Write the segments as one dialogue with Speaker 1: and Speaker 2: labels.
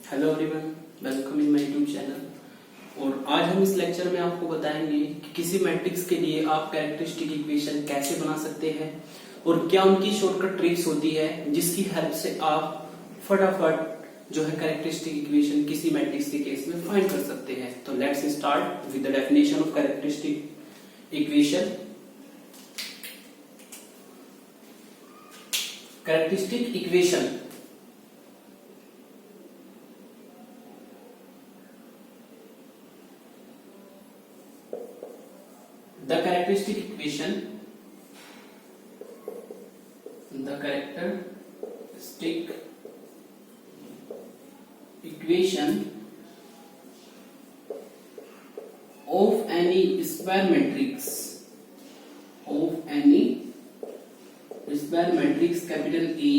Speaker 1: Hello everyone, welcome in my YouTube channel. और आज हम इस लेक्चर में आपको बताएंगे कि किसी मैट्रिक्स के लिए आप कैरेक्टरिस्टिक इक्वेशन कैसे बना सकते हैं और क्या उनकी शॉर्टकट ट्रिक्स होती है जिसकी हेल्प से आप फटाफट जो है कैरेक्टरिस्टिक इक्वेशन किसी मैट्रिक्स के केस में फाइंड कर सकते हैं। तो let's start with the definition of characteristic equation. Characteristic equation the characteristic equation of any square matrix capital A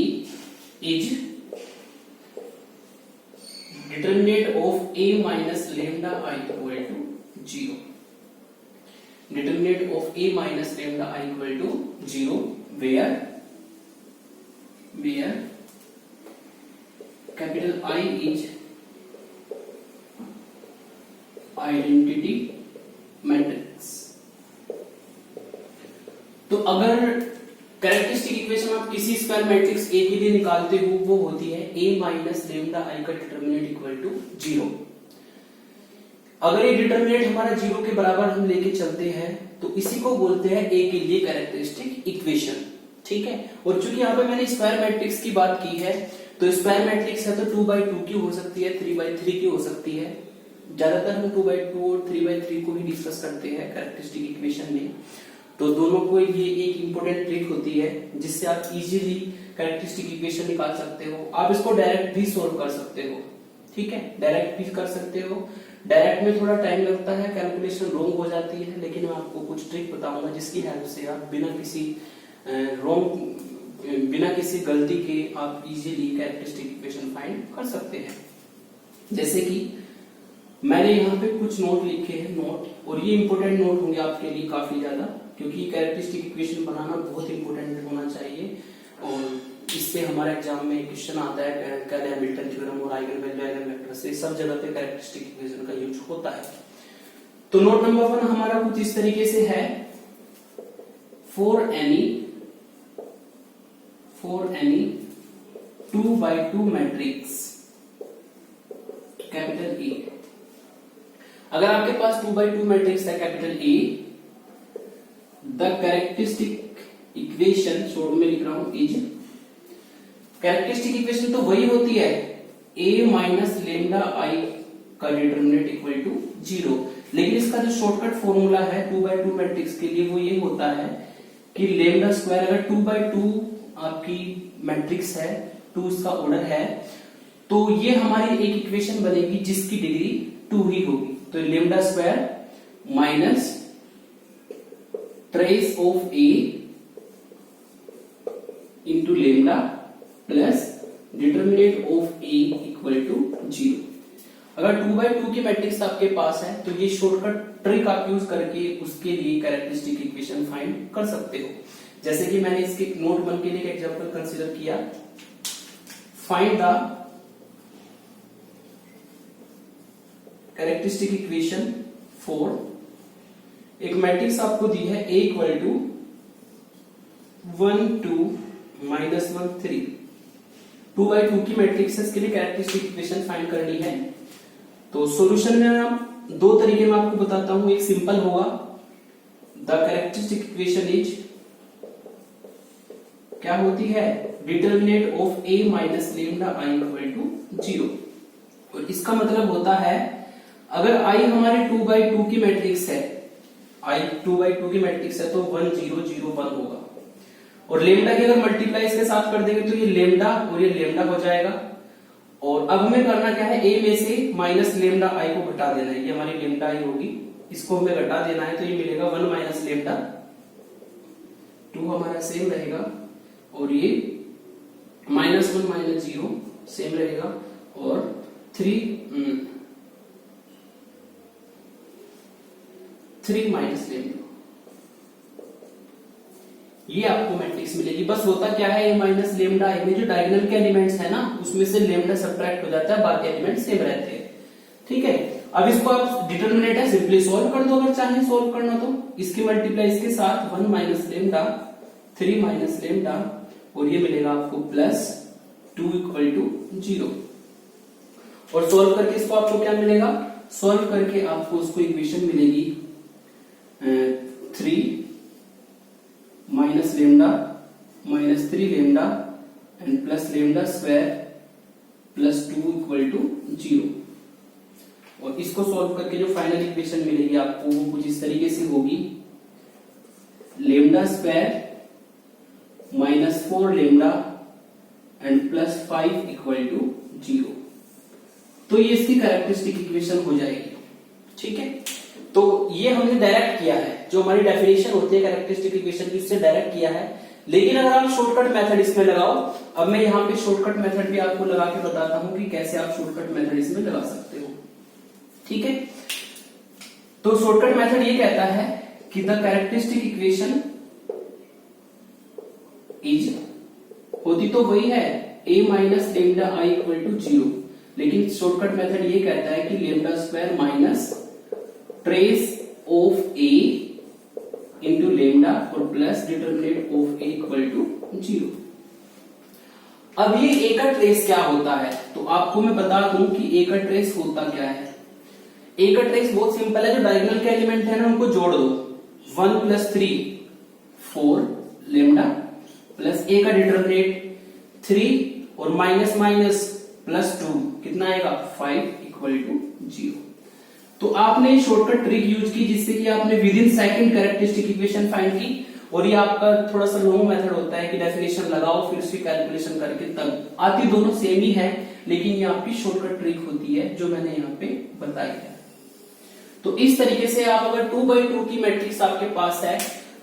Speaker 1: is determinant of A minus lambda I equal to 0. Determinant of A minus lambda I equal to 0 where capital I is identity matrix। तो अगर characteristic equation आप किसी square matrix A के लिए निकालते हो वो होती है A माइनस लेमडा आई का डिटर्मिनेंट इक्वल टू 0। अगर ये डिटर्मिनेंट हमारा 0 के बराबर हम लेके चलते हैं तो इसी को बोलते हैं ए के लिए कैरेक्टरिस्टिक इक्वेशन। ठीक है, और चूंकि यहाँ पे मैंने स्क्वायर मैट्रिक्स की बात की है तो स्क्वायर मैट्रिक्स है तो 2/2 की हो सकती है, 3/3 की हो सकती है। ज्यादातर हम 2/2 और 3/3 को ही डिस्कस करते हैं कैरेक्टरिस्टिक इक्वेशन में। तो दोनों को ये एक इंपॉर्टेंट ट्रिक होती है जिससे आप इजीली कैरेक्टरिस्टिक इक्वेशन निकाल सकते हो। आप इसको डायरेक्ट भी सोल्व कर सकते हो। ठीक है, डायरेक्ट भी कर सकते हो। डायरेक्ट में थोड़ा टाइम लगता है, कैलकुलेशन रॉन्ग हो जाती है, लेकिन मैं आपको कुछ ट्रिक बताऊंगा जिसकी हेल्प से आप बिना किसी गलती के आप इजीली कैरेक्टरिस्टिक इक्वेशन फाइंड कर सकते हैं। जैसे कि मैंने यहाँ पे कुछ नोट लिखे हैं नोट, और ये इंपॉर्टेंट नोट होंगे आपके लिए काफी ज्यादा, क्योंकि कैरेक्टरिस्टिक इक्वेशन बनाना बहुत इंपॉर्टेंट होना चाहिए। और इससे हमारे एग्जाम में क्वेश्चन आता है हैमिल्टन थ्योरम और आइगन वैल्यू आइगन वेक्टर से सब जगह पे कैरेक्टरिस्टिक इक्वेशन का यूज होता है। तो नोट नंबर 1 हमारा कुछ इस तरीके से है। For any 2/2 matrix capital A, अगर आपके पास 2/2 मैट्रिक्स है capital A, the characteristic equation short में लिख रहा हूं इज, कैरेक्टरिस्टिक इक्वेशन तो वही होती है A माइनस लेमडा आई का डिटर्मिनेंट इक्वल टू 0, लेकिन इसका जो शॉर्टकट फॉर्मूला है 2/2 मैट्रिक्स के लिए वो ये होता है कि लेमडा स्क्वायर, अगर 2/2 आपकी मैट्रिक्स है, 2 इसका ऑर्डर है, तो ये हमारी एक इक्वेशन बनेगी जिसकी डिग्री 2 ही होगी। तो lambda square minus trace of A into lambda plus determinant of A equal to 0। अगर 2/2 की मैट्रिक्स आपके पास है तो ये शॉर्टकट ट्रिक आप यूज करके उसके लिए कैरेक्टरिस्टिक इक्वेशन फाइंड कर सकते हो। जैसे कि मैंने इसके नोट 1 के लिए एक एग्जांपल कंसीडर किया। Find the characteristic equation for, एक मैट्रिक्स आपको दी है A इक्वल टू 1 2 -1 3, 2/2 की मैट्रिक्स है, इसके लिए कैरेक्टरिस्टिक इक्वेशन फाइंड करनी है। तो सॉल्यूशन में आप 2 तरीके में आपको बताता हूं। एक सिंपल होगा, द कैरेक्टरिस्टिक इक्वेशन इज, क्या होती है, determinant of A minus lambda I equal to 0। और इसका मतलब होता है अगर I हमारे 2/2 की मैट्रिक्स है, I 2/2 की मैट्रिक्स है तो 1 0 0 1 होगा, और लेमडा की अगर मल्टीप्लाई इसके साथ कर देंगे तो ये लेमडा और ये लेमडा हो जाएगा। और अब हमें करना क्या है, A में से माइनस लेमडा आई को घटा देना है, ये हमारी लेमडा आई होगी, इसको हमें घटा देना है तो ये मिलेगा 1 माइनस लेमडा, 2 हमारा सेम रहेगा, और ये -1 -0 सेम रहेगा, और 3 माइनस लेमडा, ये आपको मैट्रिक्स मैट्रिक्स मिलेगी। बस होता क्या है, a माइनस लेमडा आई में जो डायगोनल के एलिमेंट्स है ना उसमें से लेमडा सब्ट्रैक्ट हो जाता है, बाकी एलिमेंट सेम रहते हैं। ठीक है, अब इसको आप डिटरमिनेंट है सिंपली सॉल्व कर दो, अगर चाहे सॉल्व करना तो इसकी मल्टीप्लाई इसके साथ 1 माइनस लेमडा 3 माइनस लेमडा और ये मिलेगा आपको प्लस 2 इक्वल टू 0। और सॉल्व करके इसको आपको क्या मिलेगा, सॉल्व करके आपको उसको इक्वेशन मिलेगी 3 minus lambda minus 3 lambda and plus lambda square plus 2 equal to 0। और इसको सॉल्व करके जो फाइनल इक्वेशन मिलेगी आपको वो कुछ इस तरीके से होगी, lambda square minus 4 lambda and plus 5 equal to 0। तो ये इसकी कैरेक्टरिस्टिक इक्वेशन हो जाएगी। ठीक है, तो ये हमने डायरेक्ट किया है, जो हमारी डेफिनेशन होती है कैरेक्टरिस्टिक इक्वेशन की उससे डायरेक्ट किया है। लेकिन अगर आप शॉर्टकट मेथड इसमें लगाओ, अब मैं यहाँ पे शॉर्टकट मेथड भी आपको लगा के बताता हूं कि कैसे आप शॉर्टकट मेथड इसमें लगा सकते हो। ठीक है, तो शॉर्टकट मेथड ये कहता है कि द कैरेक्टरिस्टिक इक्वेशन इज, होती तो वही है a minus lambda I equal to 0, लेकिन शॉर्टकट मेथड ये कहता है कि lambda square minus trace of a into lambda और plus determinant of a equal to 0। अब ये a का ट्रेस क्या होता है, तो आपको मैं बता दूं कि a का ट्रेस होता क्या है। a का ट्रेस बहुत सिंपल है, जो डायगोनल के एलिमेंट है ना उनको जोड़ दो, 1 प्लस 3 4 लेमडा प्लस a का डिटरमिनेंट 3 और माइनस माइनस प्लस 2 कितना आएगा 5 इक्वल टू 0। तो आपने शॉर्टकट ट्रिक यूज की जिससे कि आपने with in second characteristic equation find की। और ये आपका थोड़ा सा लॉन्ग मेथड होता है कि डेफिनेशन लगाओ फिर उसकी कैलकुलेशन करके तब आती, दोनों सेम ही है, लेकिन ये आपकी शॉर्टकट ट्रिक होती है जो मैंने यहाँ पे बताई है। तो इस तरीके से आप अगर 2x2 की मैट्रिक्स आपके पास है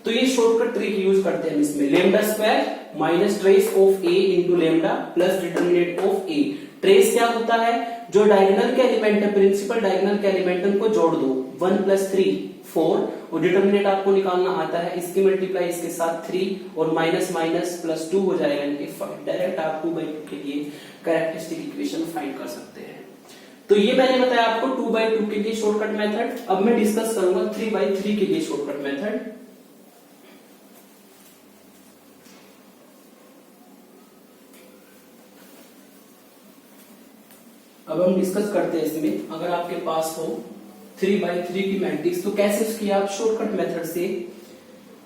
Speaker 1: तो ये शॉर्टकट ट्रिक यूज करते हैं इसमें, lambda square minus trace of a into lambda plus determinant of a। Trace क्या होता है, जो डायगोनल के एलिमेंट है, प्रिंसिपल डायगोनल के एलिमेंट उनको जोड़ दो, 1 प्लस 3 4 और डिटरमिनेंट आपको निकालना आता है, इसकी मल्टीप्लाई इसके साथ 3 और माइनस माइनस प्लस 2 हो जाएगा, यानी 5। डायरेक्ट आप 2x2 के लिए कैरेक्टरिस्टिक इक्वेशन फाइंड कर सकते हैं। तो ये मैंने बताया आपको 2x2 के लिए शॉर्टकट मेथड। अब मैं डिस्कस करूंगा 3x3 के लिए शॉर्टकट मेथड। अब हम डिस्कस करते हैं इसमें, अगर आपके पास हो 3x3 की मैट्रिक्स तो कैसे उसकी आप शॉर्टकट मेथड से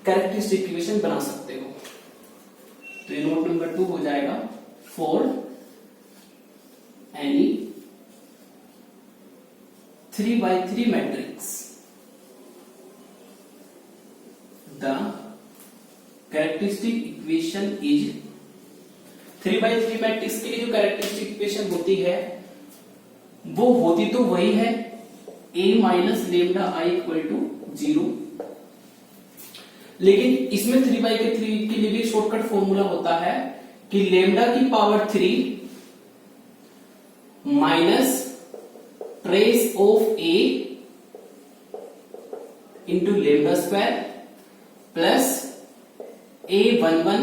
Speaker 1: कैरेक्टरिस्टिक इक्वेशन बना सकते हो। तो ये नोट नंबर 2 हो जाएगा, for any 3x3 matrix the characteristic equation is, 3x3 matrix के लिए जो कैरेक्टरिस्टिक इक्वेशन होती है वो होती तो वही है a minus lambda I equal to 0, लेकिन इसमें 3x3 के लिए भी शॉर्टकट फॉर्मूला होता है कि लेमडा की power 3 minus trace of a into lambda square plus a11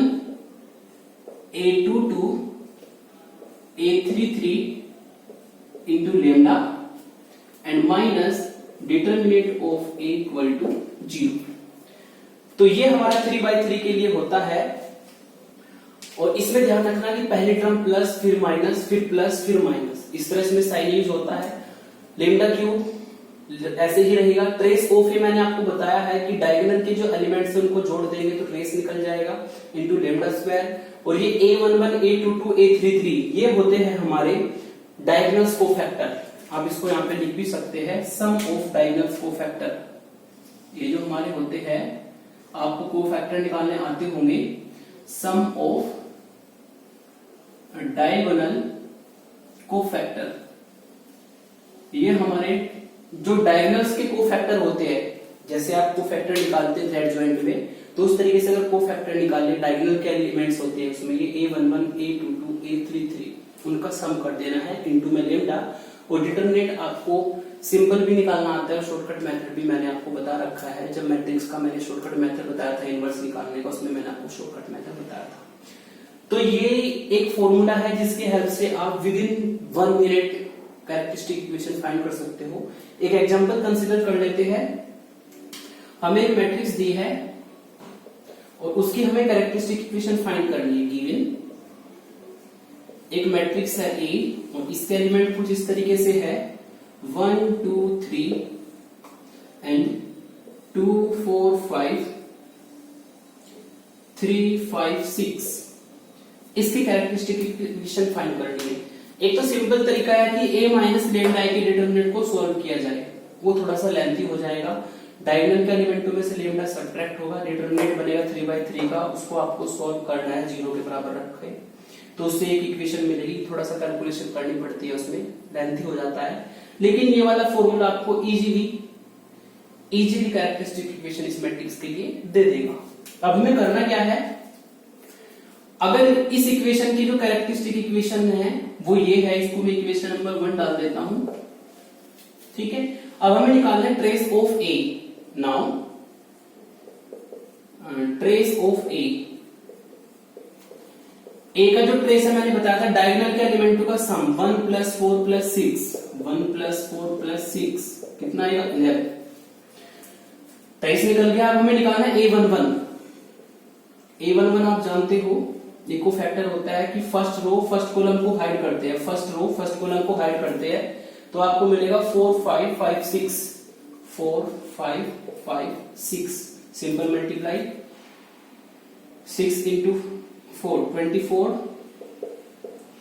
Speaker 1: a22 a33 into lambda and minus determinant of a equal to 0। तो ये हमारा 3x3 के लिए होता है। और इसमें ध्यान रखना कि पहली टर्म प्लस फिर माइनस फिर प्लस फिर माइनस, इस तरह इसमें साइन यूज होता है। लेमडा क्यूब ऐसे ही रहेगा। ट्रेस ऑफ ए मैंने आपको बताया है कि डायगोनल के जो एलिमेंट्स हैं उनको जोड़ देंगे तो ट्रेस निकल जाएगा इंटू लेमडा स्क्वायर। और ये a11 a22 a33 ये होते हैं हमारे डायगोनल्स कोफैक्टर। आप इसको यहाँ पे लिख भी सकते हैं, सम ऑफ डायगोनल्स कोफैक्टर। ये जो हमारे होते हैं, आपको कोफैक्टर निकालने आते होंगे, सम ऑफ डायगोनल कोफैक्टर। ये हमारे जो डायगोनल्स के कोफैक्टर होते हैं, जैसे आप कोफैक्टर निकालते हैं जेड जॉइंट में, तो उस तरीके से अगर कोफैक्टर निकालने, डायगोनल के एलिमेंट्स होते हैं उसमें, ये a11 a22 a33 उनका सम कर देना है इनटू में लेमडा। और डिटरमिनेंट आपको सिंपल भी निकालना आता है और शॉर्टकट मेथड भी मैंने आपको बता रखा है। जब मैट्रिक्स का मैंने शॉर्टकट मेथड बताया था इनवर्स निकालने का, उसमें मैंने आपको शॉर्टकट मेथड बताया था। तो ये एक फॉर्मूला है जिसकी हेल्प से आप with in 1 minute characteristic equation find कर सकते हो। एक एग्जांपल कंसीडर कर लेते हैं। हमें एक मैट्रिक्स दी है और उसकी हमें कैरेक्टरिस्टिक इक्वेशन फाइंड करनी है। गिवन एक मैट्रिक्स है ए और इसके एलिमेंट कुछ इस तरीके से है 1 2 3 एंड 2 4 5 3 5 6। इसकी कैरेक्टरिस्टिक इक्वेशन फाइंड करनी है। एक तो सिंपल तरीका है कि a माइनस लेमडा आई के डिटरमिनेंट को सॉल्व किया जाए, वो थोड़ा सा लेंथी हो जाएगा। डायगोनल के एलिमेंटों में से लेमडा सब्ट्रैक्ट होगा, डिटरमिनेंट बनेगा 3/3 का, उसको आपको सॉल्व करना है 0 के बराबर रख के, तो उससे एक इक्वेशन मिलेगी। थोड़ा सा कैलकुलेशन करनी पड़ती है, उसमें लेंथी हो जाता है, लेकिन ये वाला फॉर्मूला आपको इजीली कैरेक्टरिस्टिक इक्वेशन इस मैट्रिक्स के लिए दे देगा। अब हमें करना क्या है, अगर इस इक्वेशन की जो कैरेक्टरिस्टिक इक्वेशन है वो ये है, इसको मैं इक्वेशन नंबर 1 डाल देता हूं, ठीक है। अब हमें निकालना है trace of A. Now trace of A का जो ट्रेस है मैंने बताया था डायगोनल के एलिमेंटों का सम 1 + 4 + 6 1 + 4 + 6 कितना आएगा 11। ट्रेस निकल गया। अब हमें निकालना है a11। a11 आप जानते हो इको फैक्टर होता है कि फर्स्ट रो फर्स्ट कॉलम को हाइड करते हैं, फर्स्ट रो फर्स्ट कॉलम को हाइड करते हैं, तो आपको मिलेगा 4 5 5 6 4 5 5 6। Simple multiply 6 × 4 24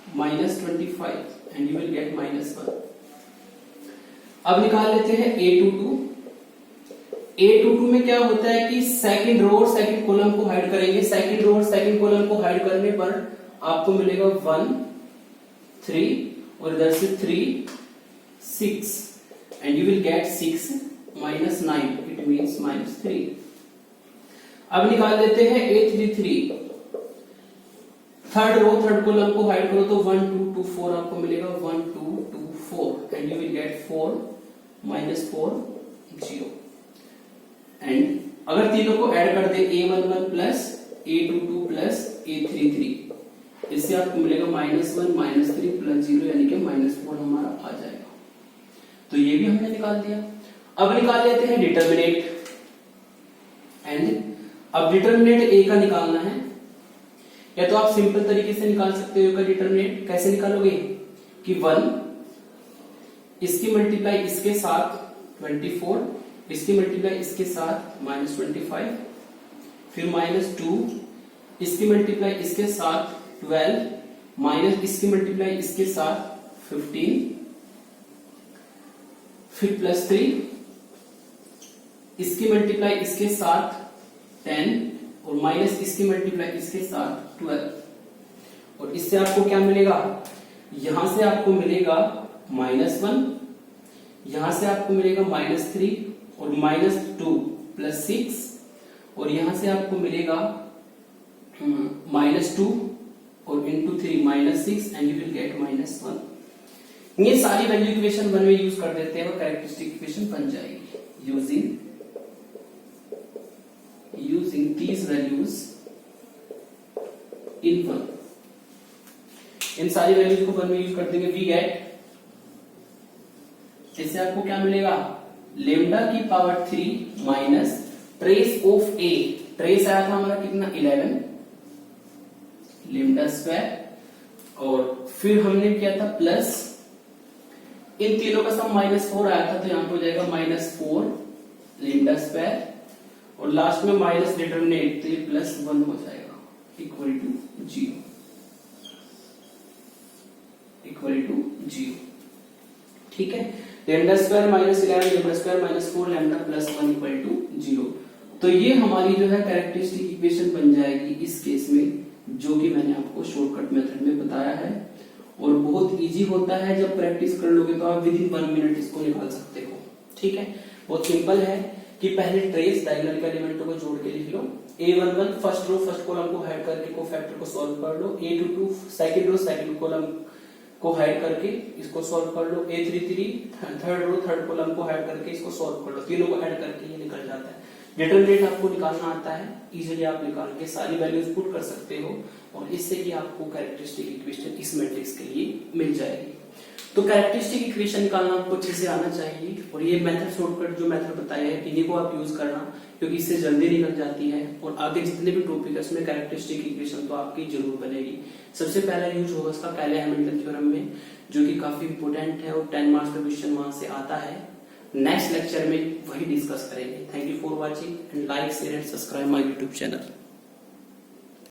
Speaker 1: - 25 and you will gate -1। अब निकाल लेते हैं a22। a22 में क्या होता है कि सेकंड रो और सेकंड कॉलम को हाइड करेंगे। सेकंड रो और सेकंड कॉलम को हाइड करने पर आपको मिलेगा 1 3 और इधर से 3 6 and you will get 6 - 9 it means -3। अब निकाल लेते हैं a33। Third row third column को हाइड करो तो 1 2 2 4 आपको मिलेगा 1 2 2 4 and you will gate 4 - 4 0। And अगर तीनों को ऐड कर दे a11 plus a22 plus a33, इससे आपको मिलेगा -1 -3 प्लस 0 यानी कि -4 हमारा आ जाएगा। तो ये भी हमने निकाल दिया। अब निकाल लेते हैं डिटरमिनेंट। एंड अब डिटरमिनेंट a का निकालना है, या तो आप सिंपल तरीके से निकाल सकते हो का डिटरमिनेंट। कैसे निकालोगे कि 1 इसकी मल्टीप्लाई इसके साथ 24, इसकी मल्टीप्लाई इसके साथ -25, फिर -2 इसकी मल्टीप्लाई इसके साथ 12, माइनस इसकी मल्टीप्लाई इसके साथ 15, फिर +3 इसकी मल्टीप्लाई इसके साथ 10 और माइनस इसकी मल्टीप्लाई इसके साथ 12। और इससे आपको क्या मिलेगा, यहां से आपको मिलेगा -1, यहां से आपको मिलेगा -3 और -2 + 6, और यहां से आपको मिलेगा -2 और × 3 -6 एंड यू विल गेट -1। ये सारी वैल्यू इक्वेशन 1 में यूज कर देते हैं और कैरेक्टरिस्टिक इक्वेशन बन जाएगी using these values in 1। इन सारी वैल्यूज को 1 में यूज कर देंगे। वी गेट, इससे आपको क्या मिलेगा, लेमडा की power 3 minus trace of A. Trace आया था हमारा कितना 11 लेमडा स्क्वायर, और फिर हमने किया था प्लस, इन तीनों का सम -4 आया था तो यहां पे हो जाएगा -4 लेमडा स्क्वायर, और लास्ट में माइनस डिटरमिनेंट तो ये +1 हो जाएगा इक्वल टू 0 ठीक है। Lambda square -11 lambda square -4 lambda +1 equal to 0। तो ये हमारी जो है कैरेक्टरिस्टिक इक्वेशन बन जाएगी इस केस में, जो कि मैंने आपको शॉर्टकट मेथड में बताया है, और बहुत इजी होता है। जब प्रैक्टिस कर लोगे तो आप विद इन 1 मिनट इसको निकाल सकते हो, ठीक है। बहुत सिंपल है कि पहले ट्रेस डायगोनल के एलिमेंटों को जोड़ के लिख लो। a11 first row first column को हाइड करके कोफैक्टर को सॉल्व कर लो। a22 second row second column को हाइड करके इसको सॉल्व कर लो, A33 third row third column को हाइड करके इसको सॉल्व कर लो, तीनों को ऐड करके ये निकल जाता है। डिटरमिनेंट आपको निकालना आता है, इजीली आप निकाल के सारी वैल्यूज पुट कर सकते हो और इससे ही आपको कैरेक्टरिस्टिक इक्वेशन इस मैट्रिक्स के लिए मिल जाएगी। तो कैरेक्टरिस्टिक इक्वेशन निकालना आपको अच्छे से आना चाहिए और ये मेथड शॉर्टकट जो मेथड बताया है इन्हीं को आप यूज करना, क्योंकि इससे जल्दी निकल जाती है और आगे जितने भी टॉपिक है उसमें कैरेक्टरिस्टिक इक्वेशन तो आपकी जरूर बनेगी। सबसे पहला यूज होगा इसका कैले हैमिल्टन थ्योरम में, जो कि काफी इंपोर्टेंट है और 10 मार्क्स का क्वेश्चन वहां से आता है। नेक्स्ट लेक्चर में वही डिस्कस करेंगे। Thank you for watching and like share and subscribe my YouTube channel.